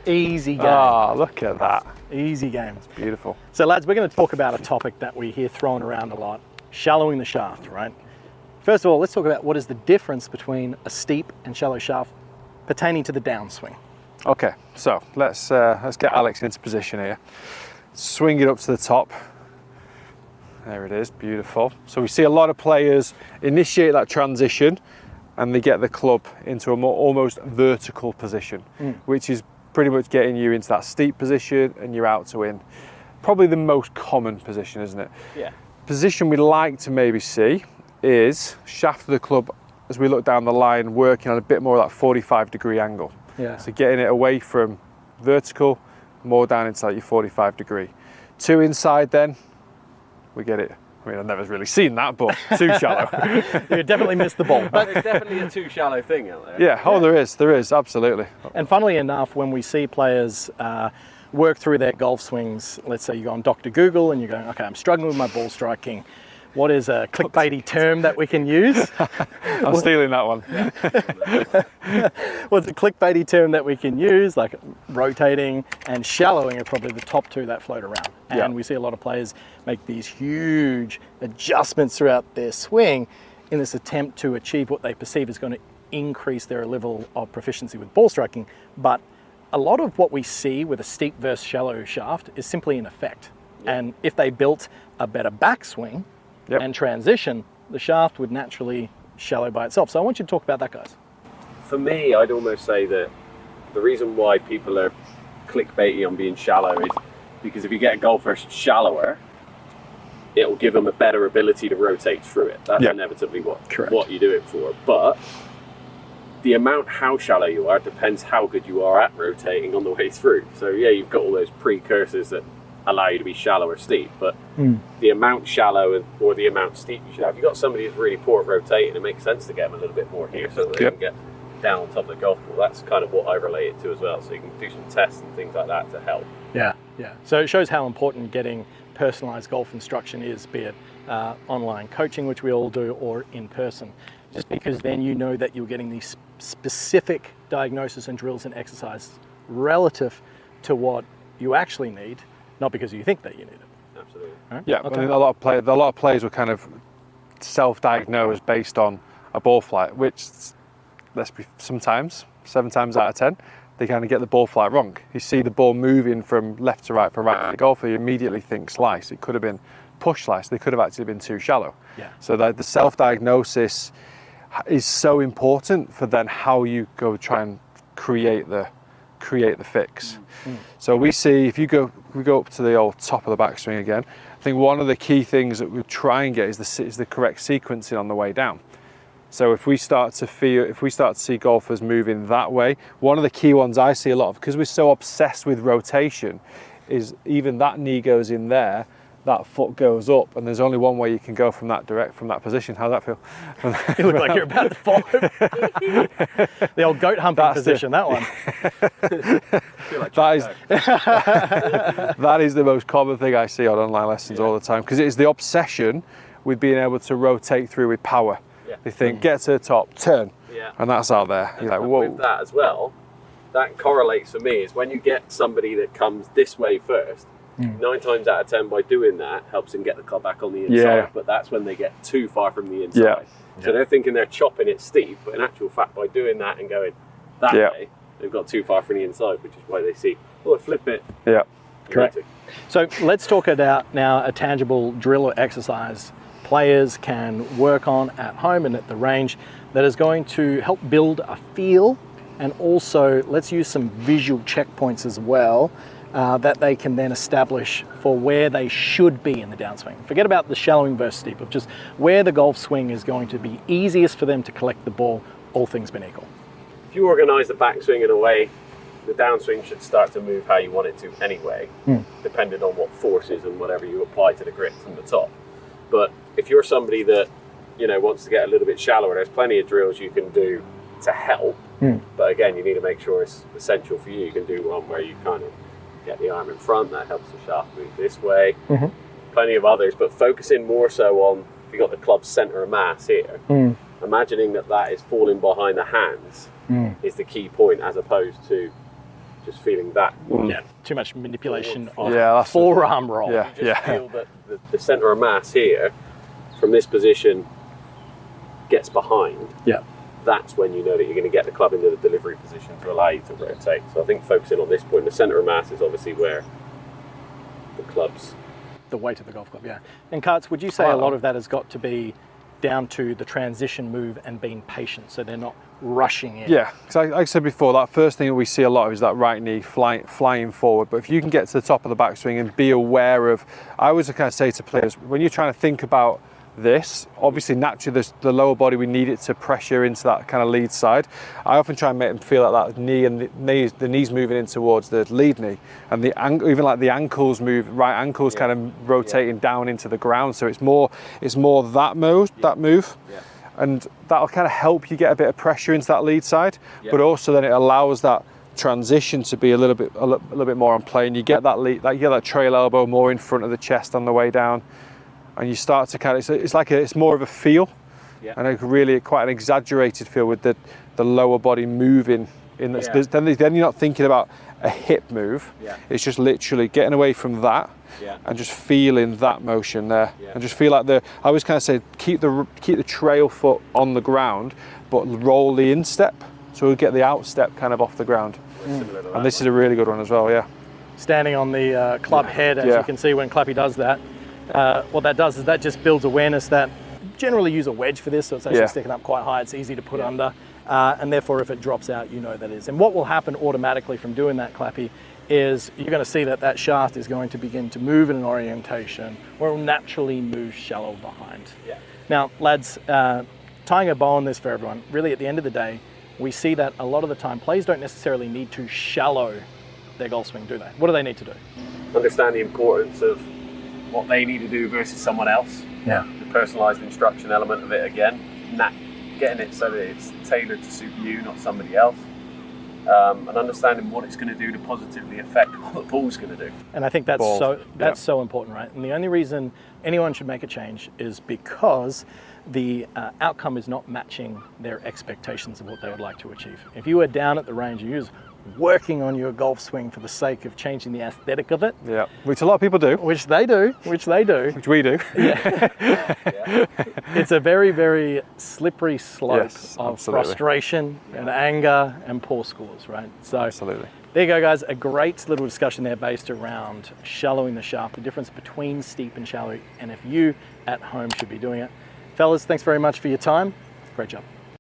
Easy game. Ah, look at that. Easy games. Beautiful. So lads, we're going to talk about a topic that we hear thrown around a lot, shallowing the shaft, right? First of all, let's talk about what is the difference between a steep and shallow shaft pertaining to the downswing. Okay, so let's get Alex into position here. Swing it up to the top. There it is, beautiful. So we see a lot of players initiate that transition and they get the club into a more almost vertical position, which is pretty much getting you into that steep position and you're out to win. Probably the most common position, isn't it? Yeah. Position we like to maybe see is shaft of the club as we look down the line, working on a bit more of that 45-degree angle. Yeah. So getting it away from vertical, more down into like your 45-degree. Two inside then, we get it. I mean, I've never really seen that, but too shallow. You definitely missed the ball. But there's definitely a too shallow thing out there. Yeah, oh, there is, absolutely. And funnily enough, when we see players work through their golf swings, let's say you go on Dr. Google and you're going, okay, I'm struggling with my ball striking. What is a clickbaity term that we can use? I'm stealing that one. What's a clickbaity term that we can use? Like rotating and shallowing are probably the top two that float around. And we see a lot of players make these huge adjustments throughout their swing in this attempt to achieve what they perceive is going to increase their level of proficiency with ball striking. But a lot of what we see with a steep versus shallow shaft is simply an effect. And if they built a better backswing, and transition, the shaft would naturally shallow by itself. So I want you to talk about that, guys. For me, I'd almost say that the reason why people are clickbaity on being shallow is because if you get a golfer shallower, it will give them a better ability to rotate through it. That's inevitably what you do it for. But the amount how shallow you are depends how good you are at rotating on the way through. So yeah, you've got all those precursors that allow you to be shallow or steep, but the amount shallow or the amount steep you should have. If you've got somebody who's really poor at rotating, it makes sense to get them a little bit more here so that they can get down on top of the golf ball. That's kind of what I relate it to as well. So you can do some tests and things like that to help. Yeah. So it shows how important getting personalized golf instruction is, be it online coaching, which we all do, or in person. Just because then you know that you're getting these specific diagnosis and drills and exercises relative to what you actually need, not because you think that you need it. Absolutely. Right? Yeah, okay. I mean, a lot of players will kind of self-diagnose based on a ball flight, which, let's be, sometimes 7 times out of 10, they kind of get the ball flight wrong. You see the ball moving from left to right, from right to the golfer, you immediately think slice. It could have been push slice. They could have actually been too shallow. Yeah. So that the self-diagnosis is so important for then how you go try and create the fix. So we see, if we go up to the old top of the backswing again, I think one of the key things that we try and get is the correct sequencing on the way down. So if we start to see golfers moving that way, one of the key ones I see a lot of, because we're so obsessed with rotation, is even that knee goes in there, that foot goes up, and there's only one way you can go from that position. How's that feel? You look like you're about to fall. The old goat humping position, that one. That is the most common thing I see on online lessons all the time, because it is the obsession with being able to rotate through with power. They think, get to the top, turn, and that's out there. You're like, whoa. With that as well, that correlates for me is when you get somebody that comes this way first, 9 times out of 10 by doing that helps them get the club back on the inside, but that's when they get too far from the inside. So they're thinking they're chopping it steep, but in actual fact by doing that and going that way, they've got too far from the inside, which is why they see, oh, flip it. Yeah, correct. So let's talk about now a tangible drill or exercise players can work on at home and at the range that is going to help build a feel, and also let's use some visual checkpoints as well that they can then establish for where they should be in the downswing. Forget about the shallowing versus steep, of just where the golf swing is going to be easiest for them to collect the ball, all things being equal. If you organise the backswing in a way, the downswing should start to move how you want it to anyway, depending on what forces and whatever you apply to the grit from the top. But if you're somebody that, you know, wants to get a little bit shallower, there's plenty of drills you can do to help. But again, you need to make sure it's essential for you. You can do one where you kind of get the arm in front, that helps the shaft move this way. Plenty of others, but focusing more so on, if you've got the club's centre of mass here, imagining that is falling behind the hands is the key point, as opposed to just feeling that. Yeah, too much manipulation of that's forearm roll. Yeah. You just feel that the center of mass here, from this position, gets behind. Yeah. That's when you know that you're going to get the club into the delivery position to allow you to rotate. So I think focusing on this point, the center of mass is obviously where the club's... The weight of the golf club, yeah. And Karts, would you say a lot of that has got to be down to the transition move and being patient, so they're not rushing in? Yeah, because like I said before, that first thing that we see a lot of is that right knee flying forward. But if you can get to the top of the backswing and be aware of, I always kind of say to players, when you're trying to think about this, obviously naturally the lower body, we need it to pressure into that kind of lead side. I often try and make them feel like that knee and the knees moving in towards the lead knee, and even like the ankles move, right ankles kind of rotating down into the ground. So it's more that move, and that'll kind of help you get a bit of pressure into that lead side, but also then it allows that transition to be a little bit more on play, and you get that lead, you get that trail elbow more in front of the chest on the way down. And you start to kind of, it's more of a feel, and a really quite an exaggerated feel with the lower body moving in the, then you're not thinking about a hip move. It's just literally getting away from that and just feeling that motion there, and just feel like I always kind of say keep the trail foot on the ground, but roll the instep, so we'll get the outstep kind of off the ground. And this is a really good one as well. Standing on the club head, as you can see when Clappy does that. What that does is that just builds awareness that generally use a wedge for this, so it's actually sticking up quite high, it's easy to put under, and therefore if it drops out, you know that is. And what will happen automatically from doing that, Clappy, is you're going to see that shaft is going to begin to move in an orientation where it will naturally move shallow behind. Now, lads, tying a bow on this for everyone, really at the end of the day, we see that a lot of the time players don't necessarily need to shallow their golf swing, do they? What do they need to do? Understand the importance of what they need to do versus someone else. The personalised instruction element of it again, getting it so that it's tailored to suit you, not somebody else, and understanding what it's going to do to positively affect what the ball's going to do. And I think that's so important, right? And the only reason anyone should make a change is because the outcome is not matching their expectations of what they would like to achieve. If you were down at the range and you was working on your golf swing for the sake of changing the aesthetic of it. Which a lot of people do. Which they do. Which we do. It's a very, very slippery slope of frustration and anger and poor scores, right? So absolutely. There you go, guys. A great little discussion there based around shallowing the shaft, the difference between steep and shallow, and if you at home should be doing it. Fellas, thanks very much for your time. Great job.